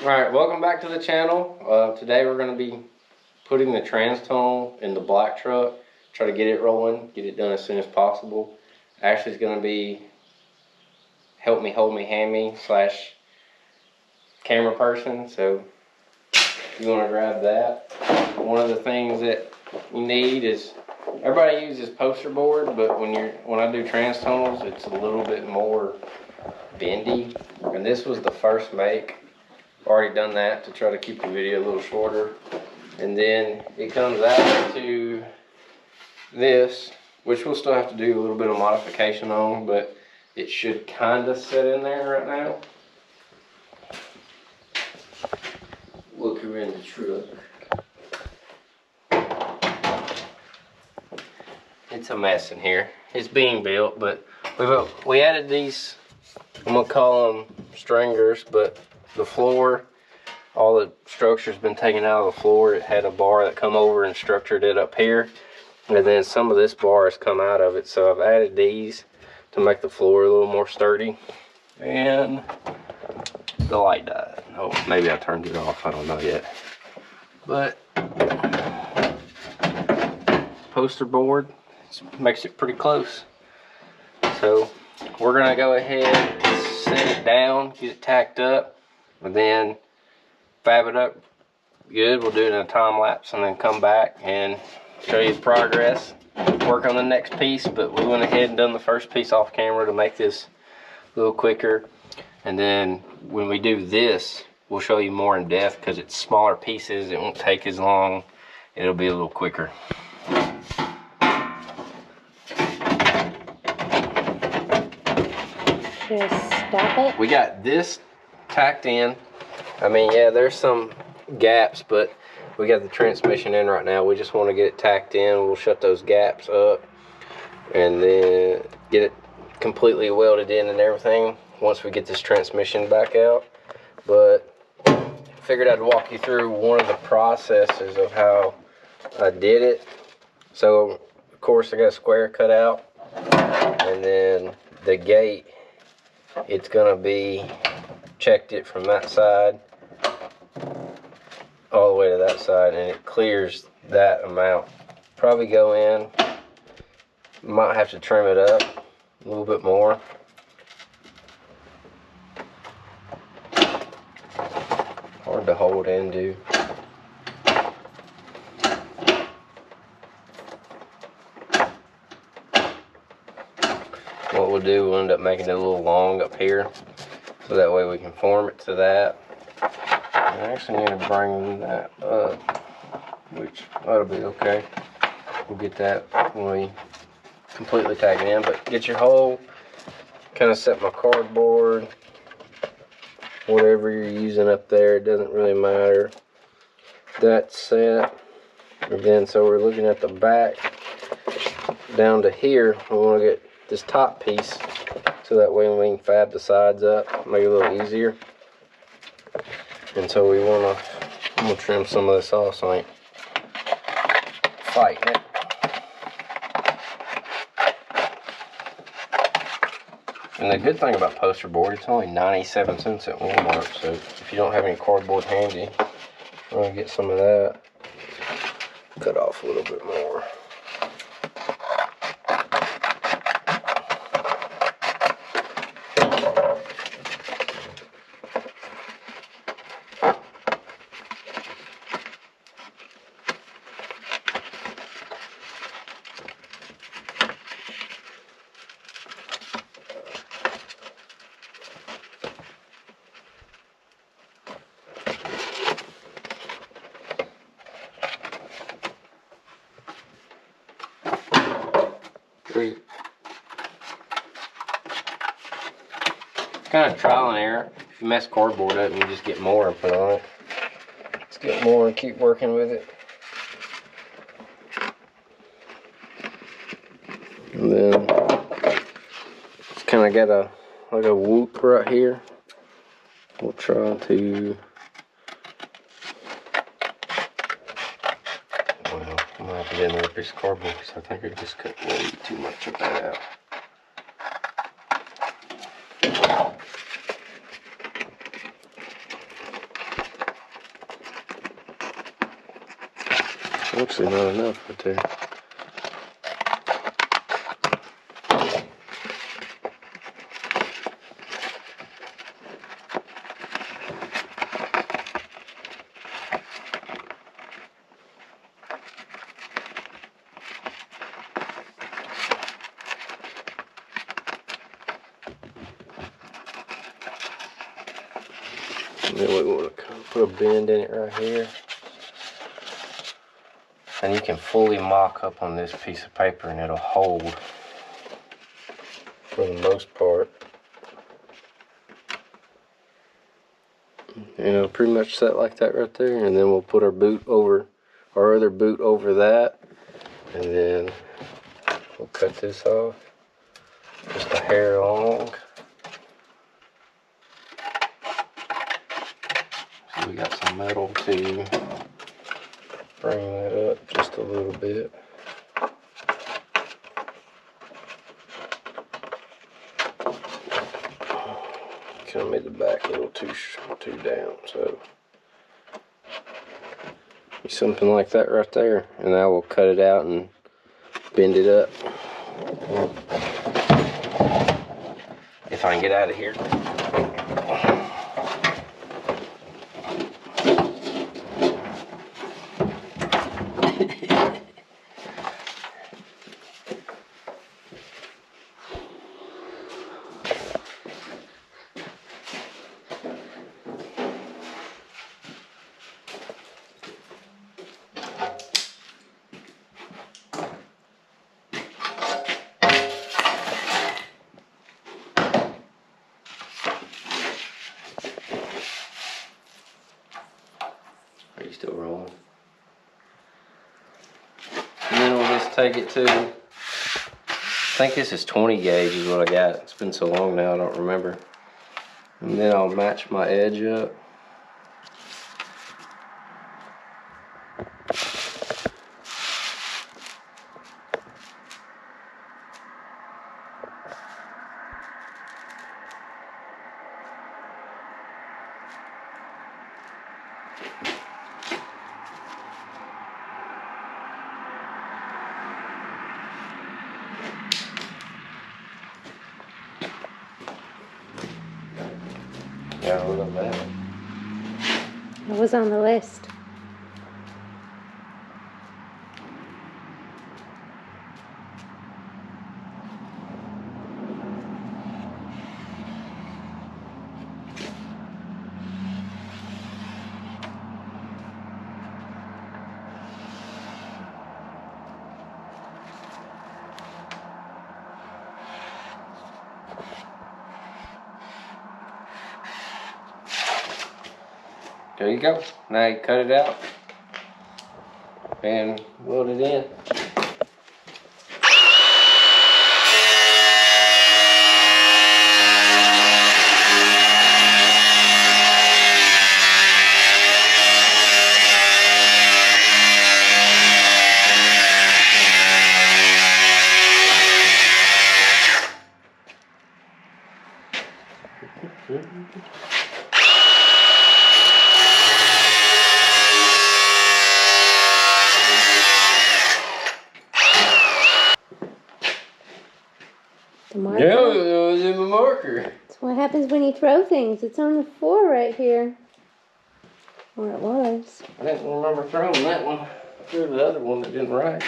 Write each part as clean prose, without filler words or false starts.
Alright, welcome back to the channel. Today we're going to be putting the trans tunnel in the black truck. Try to get it rolling, get it done as soon as possible. Ashley's going to be help me, hold me, hand me / camera person. So if you want to grab that. One of the things that you need is, everybody uses poster board, but when I do trans tunnels, it's a little bit more bendy. And this was the first make. Already done that to try to keep the video a little shorter. And then it comes out to this, which we'll still have to do a little bit of modification on, but it should kind of sit in there right now. Look, we're in the truck. It's a mess in here. It's being built, but we added these, I'm gonna call them stringers, but the floor, all the structure's been taken out of the floor. It had a bar that come over and structured it up here, and then some of this bar has come out of it, so I've added these to make the floor a little more sturdy. And the light died. Oh, maybe I turned it off, I don't know yet. But poster board makes it pretty close. So we're gonna go ahead and set it down, get it tacked up, and then fab it up good. We'll do it in a time lapse and then come back and show you the progress, work on the next piece. But we went ahead and done the first piece off camera to make this a little quicker, and then when we do this, we'll show you more in depth because it's smaller pieces. It won't take as long, it'll be a little quicker. Just stop it. We got this tacked in. I mean, yeah, there's some gaps, but we got the transmission in right now. We just want to get it tacked in. We'll shut those gaps up and then get it completely welded in and everything once we get this transmission back out. But figured I'd walk you through one of the processes of how I did it. So of course I got a square cut out, and then the gate, it's gonna be checked it from that side all the way to that side, and it clears that amount. Probably go in, might have to trim it up a little bit more. Hard to hold into. What we'll do, we'll end up making it a little long up here, so that way we can form it to that. I actually need to bring that up, which that'll be okay. We'll get that when we completely tack it in. But get your hole, kind of set my cardboard, whatever you're using up there, it doesn't really matter. That's set. Again, so we're looking at the back down to here. We want to get this top piece, so that way we can fab the sides up, make it a little easier. And so I'm gonna trim some of this off so I ain't fighting it. And the good thing about poster board, it's only 97 cents at Walmart, so if you don't have any cardboard handy, I'm gonna get some of that. Cut off a little bit more. Kind of trial and error. If you mess cardboard up, you just get more and put on it. Let's get more and keep working with it. And then it's kind of got like a whoop right here. We'll try to. Well, I'm gonna have to get another piece of cardboard because I think I just cut way too much of that out. Actually, not enough right there. And then we want to put a bend in it right here. And you can fully mock up on this piece of paper and it'll hold for the most part. And it'll pretty much set like that right there. And then we'll put our boot over, our other boot over that. And then we'll cut this off just a hair long. So we got some metal to bring that up just a little bit. Kind of made the back a little too down, so something like that right there, and I will cut it out and bend it up if I can get out of here. Are you still rolling? And then we'll just take it to, I think this is 20 gauge is what I got. It's been so long now I don't remember. And then I'll match my edge up. Yeah, look at that. It was on the list. There you go. Now you cut it out and weld it in. The marker. Yeah, it was in the marker. That's what happens when you throw things. It's on the floor right here. Or it was. I didn't remember throwing that one. I threw the other one that didn't write.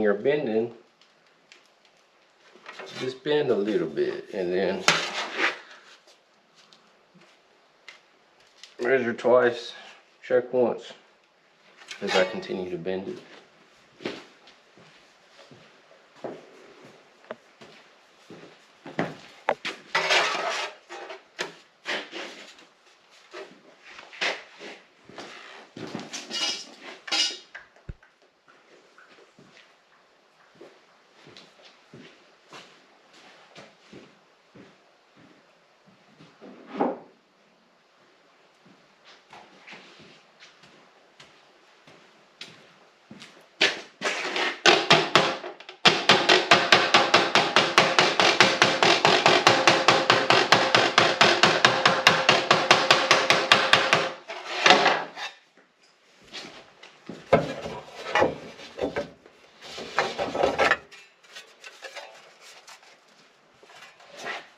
you're bending, just bend a little bit and then measure twice, check once as I continue to bend it.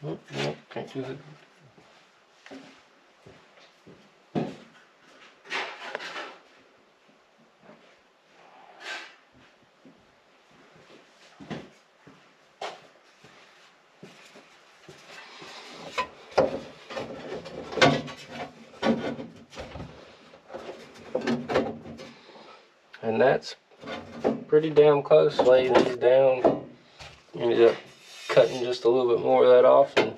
Oh, no, can't do it. And that's pretty damn close. Lay these down. Ended up cutting just a little bit more of that off and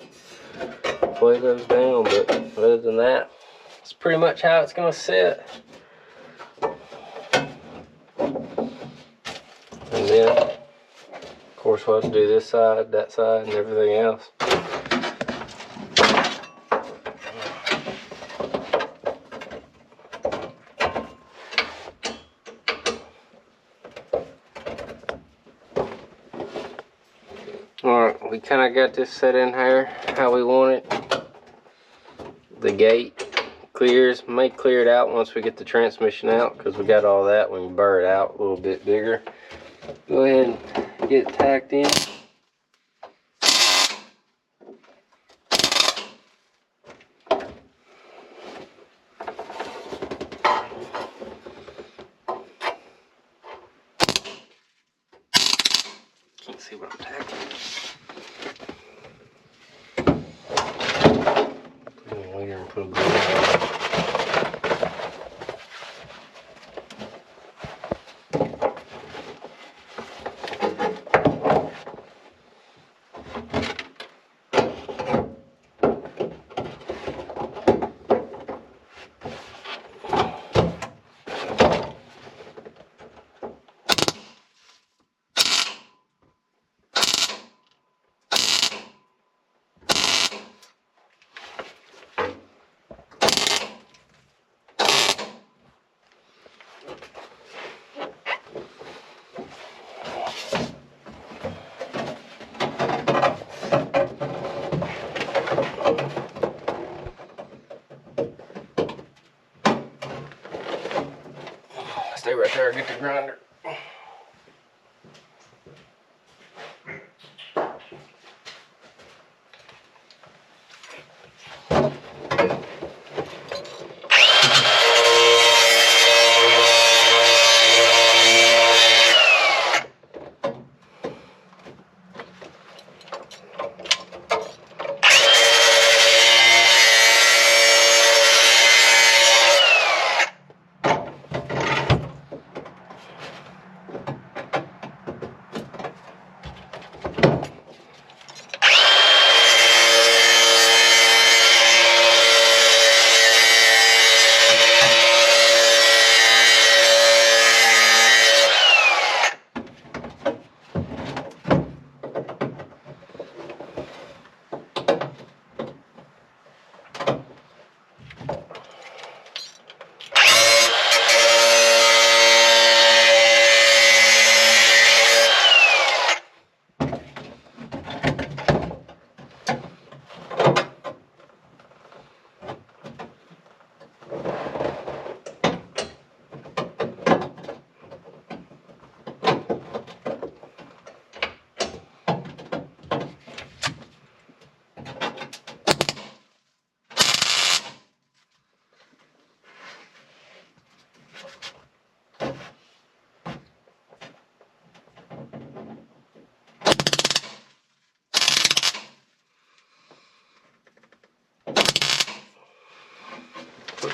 lay those down. But other than that, it's pretty much how it's gonna sit. And then, of course, we'll have to do this side, that side, and everything else. Alright, we kind of got this set in here how we want it. The gate may clear it out once we get the transmission out, because we got all that. We can burr it out a little bit bigger. Go ahead and get it tacked in. Can't see what I'm tacking. Put it in later and put a glue on. Stay right there, get the grinder.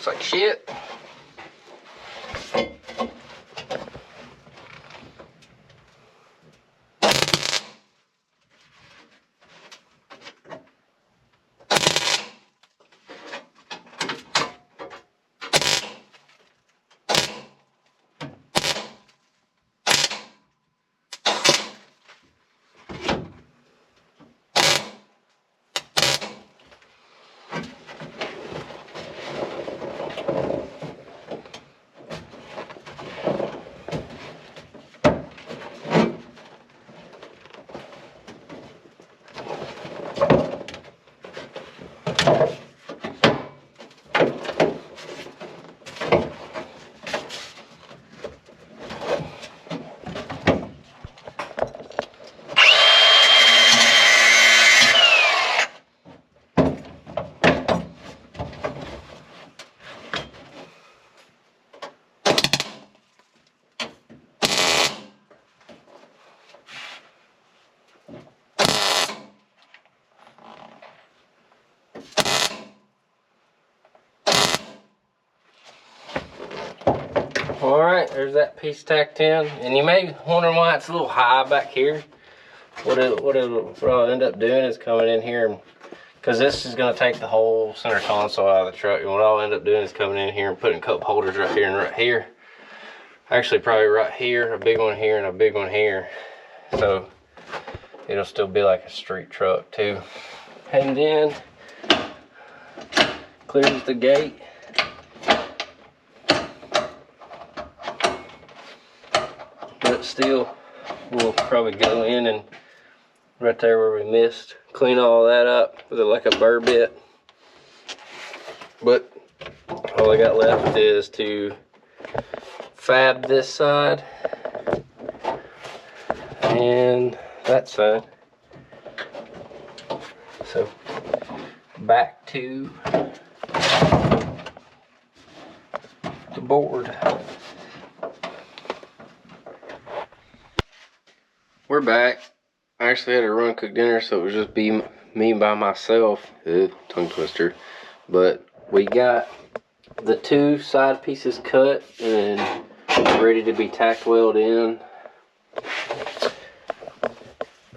looks like shit. All right, there's that piece tacked in, and you may wonder why it's a little high back here. What I'll end up doing is coming in here, because this is going to take the whole center console out of the truck, and what I'll end up doing is coming in here and putting cup holders right here and right here. Actually, probably right here, a big one here, and a big one here. So it'll still be like a street truck too. And then clears the gate. But still, we'll probably go in and right there where we missed, clean all that up with like a burr bit. But all I got left is to fab this side and that side. So back to the board. We're back. I actually had to run cook dinner, so it was just me by myself. Tongue twister. But we got the two side pieces cut and ready to be tack welded in.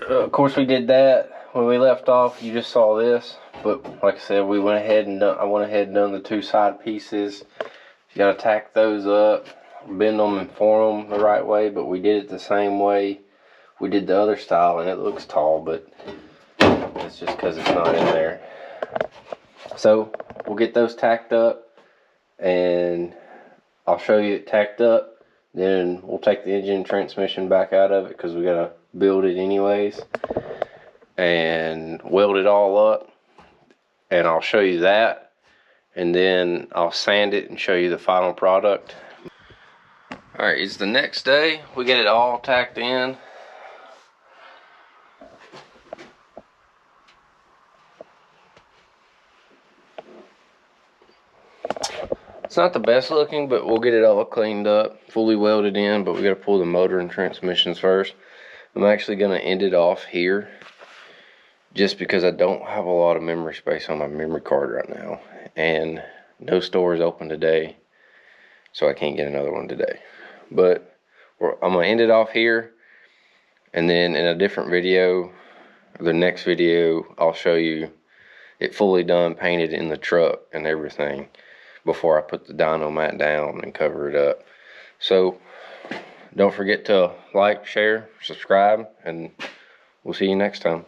Of course, we did that when we left off. You just saw this, but like I said, we went ahead and I went ahead and done the two side pieces. You gotta tack those up, bend them and form them the right way, but we did it the same way we did the other style, and it looks tall, but it's just because it's not in there. So we'll get those tacked up, and I'll show you it tacked up. Then we'll take the engine and transmission back out of it because we gotta build it anyways, and weld it all up, and I'll show you that, and then I'll sand it and show you the final product. All right, it's the next day. We get it all tacked in. It's not the best looking, but we'll get it all cleaned up, fully welded in, but we gotta pull the motor and transmissions first. I'm actually gonna end it off here just because I don't have a lot of memory space on my memory card right now, and no store is open today, so I can't get another one today. But I'm gonna end it off here, and then in a different video, the next video, I'll show you it fully done, painted in the truck and everything, before I put the dyno mat down and cover it up. So don't forget to like, share, subscribe, and we'll see you next time.